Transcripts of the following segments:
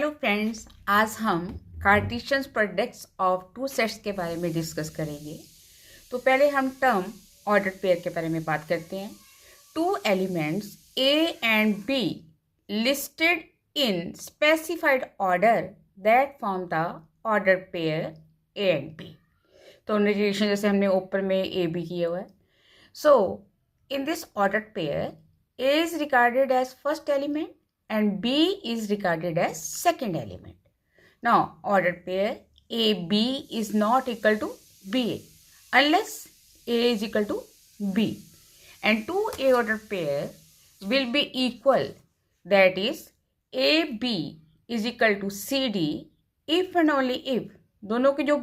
Hello friends, आज हम Cartesian products of two sets के बारे में डिस्कस करेंगे। तो पहले हम टर्म ऑर्डर पेयर के बारे में बात करते हैं। Two elements A and B listed in specified order that form the order pair A and B. तो रिलेशन जैसे हमने ऊपर में ए बी किया हुआ है। So in this order pair A is regarded as first element and B is regarded as second element. Now, ordered pair AB is not equal to BA unless A is equal to B. And two A ordered pair will be equal. That is, AB is equal to CD if and only if दोनों के जो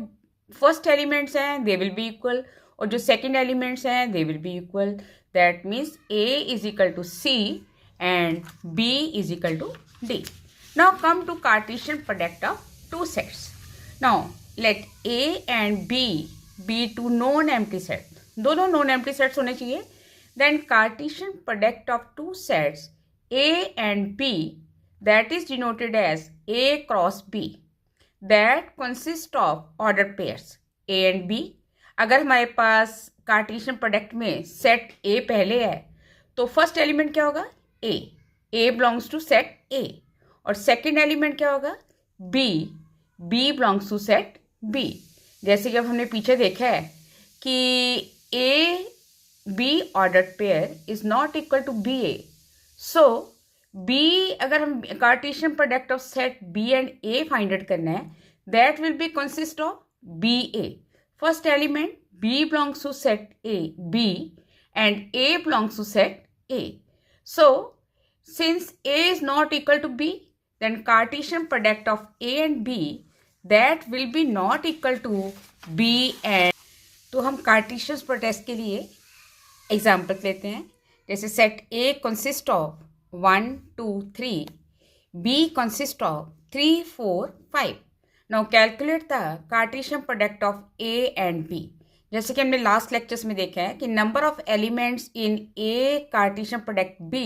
first elements हैं they will be equal और जो second elements हैं they will be equal. That means A is equal to C and B is equal to D. Now come to Cartesian product of two sets. Now let A and B be two non-empty sets. दोनों non-empty sets होने चाहिए. Then Cartesian product of two sets A and B, that is denoted as A cross B, that consists of ordered pairs A and B. अगर हमारे पास Cartesian product में set A पहले है तो फर्स्ट एलिमेंट क्या होगा A belongs to set A और सेकंड एलिमेंट क्या होगा B belongs to set B. जैसे कि अब हमने पीछे देखा है कि A B ordered pair is not equal to B A. So B अगर हम Cartesian product of set B and A find out करना है that will be consist of B A. First element B belongs to set A, B and A belongs to set A. So, since A is not equal to B, then Cartesian product of A and B that will be not equal to B and तो हम Cartesian product के लिए example लेते हैं। जैसे set A consist of 1, 2, 3, B consist of 3, 4, 5. Now calculate the Cartesian product of A and B. जैसे कि हमने लास्ट लेक्चर्स में देखा है कि number of elements in A Cartesian product B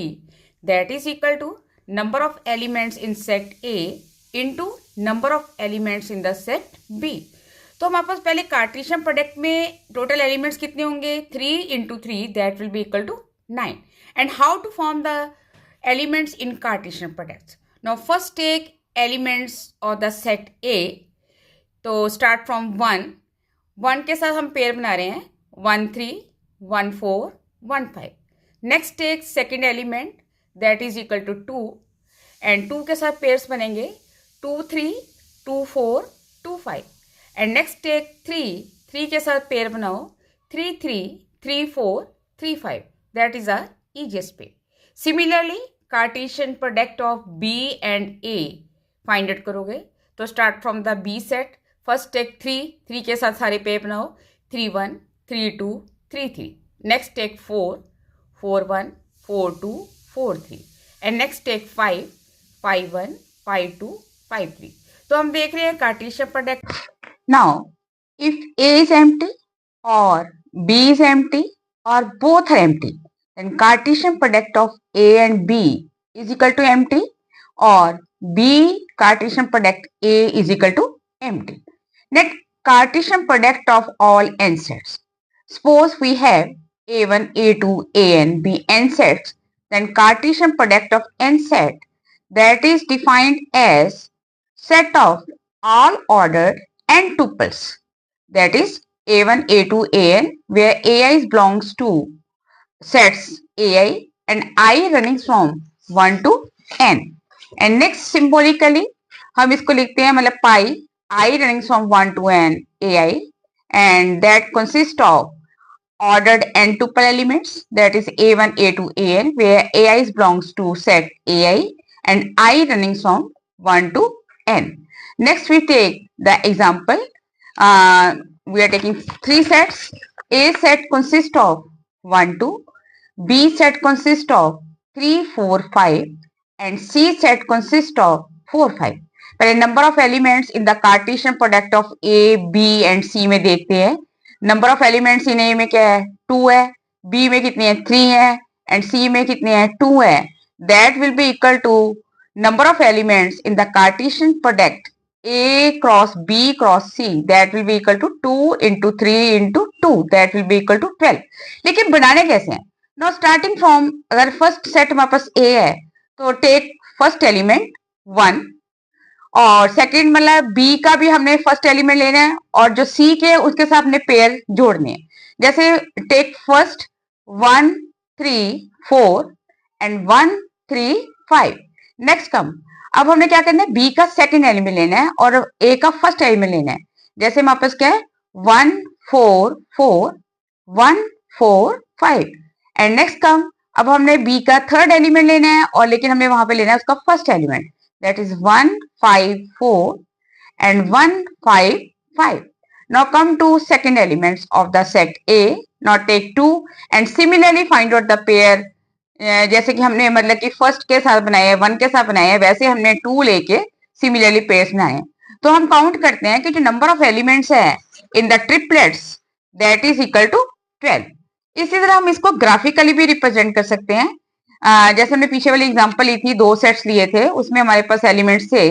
that is equal to number of elements in set A into number of elements in the set B। तो हमारे पास पहले कार्टेशियन प्रोडक्ट में टोटल एलिमेंट्स कितने होंगे 3 into 3 that will be equal to 9। And how to form the elements in Cartesian products. Now first take elements और the set A. तो start from 1 के साथ हम पेयर बना रहे हैं 1 3 1 4 1 5। Next take second element that is equal to 2 and 2 के साथ पेयर्स बनेंगे 2 3 2 4 2 5। एंड नेक्स्ट टेक 3 के साथ पेयर बनाओ 3 3 3 4 3 5 that is our easiest pair. Similarly Cartesian product of B and A find out करोगे तो start from the B set. First take 3 के साथ सारे पेयर बनाओ 3 1 3 2 3 3। Next take 4 1 4 2 4 3 and next take 5 1 5 2 5 3। तो हम देख रहे हैं Cartesian product. Now if A is empty और बी इज एम्प्टी और both are empty then Cartesian product of A and B is equal to empty or B Cartesian product A is equal to empty. Net Cartesian product of all n sets. Suppose we have A1, A2, AN, Bn sets, then Cartesian product of n set that is defined as set of all ordered n tuples. That is A1, A2, AN, where AI belongs to sets AI and I running from 1 to n. And next symbolically हम इसको लिखते हैं मतलब pi i running from 1 to n a i and that consist of ordered n tuple elements that is a1 a2 an where ai belongs to set ai and I running from 1 to n. Next we take the example. We are taking 3 sets. A set consists of 1 2, B set consists of 3 4 5 and C set consists of 4 5. पहले number of elements in the Cartesian product of A B and C में देखते हैं। Number of elements in A में क्या है 2 है, B में कितनी है 3 है एंड सी में कितनी है 2 है। That will be equal to number of elements in the Cartesian product A cross B cross C that will be equal to 2 into 3 into 2 that will be equal to 12. लेकिन बनाने कैसे हैं? Now starting from अगर first set हमारे पास A है तो take first element 1 और second मतलब B का भी हमने फर्स्ट एलिमेंट लेना है और जो C के उसके साथ हमने पेयर जोड़ने हैं. जैसे take first 1 3 4 and 1 3 5. Next come अब हमने क्या करना है बी का सेकंड एलिमेंट लेना है और ए का फर्स्ट एलिमेंट लेना है. जैसे हमारे पास क्या है 1 4 4 1 4 5 एंड नेक्स्ट कम अब हमने बी का थर्ड एलिमेंट लेना है और लेकिन हमें वहां पे लेना है उसका first element that is 1 5 4 and 1 5 5. Now come to second elements of the set A. Now take 2 and similarly find out the pair. जैसे कि हमने मतलब कि फर्स्ट के साथ बनाए हैं 1 के साथ बनाए हैं वैसे हमने 2 लेके सिमिलरली पेयर्स बनाए हैं. तो हम काउंट करते हैं कि जो नंबर ऑफ एलिमेंट्स है in the triplets that is equal to 12. इसी तरह हम इसको ग्राफिकली भी रिप्रेजेंट कर सकते हैं. जैसे हमने पीछे वाली एग्जांपल ली थी 2 सेट्स लिए थे उसमें हमारे पास एलिमेंट्स थे.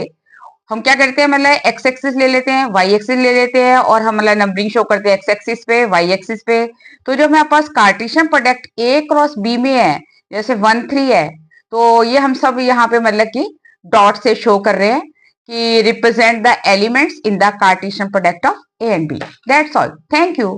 हम क्या करते हैं मतलब एक्स एक्सिस ले लेते हैं वाई एक्सिस ले लेते हैं और हम मतलब नंबरिंग शो करते हैं एक्स एक्सिस पे वाई एक्सिस पे. तो जो हमारे पास Cartesian product A cross B में है जैसे 1 3 है तो ये हम सब यहाँ पे मतलब कि डॉट से शो कर रहे हैं कि represent the elements in the Cartesian product of A and B. That's all. Thank you.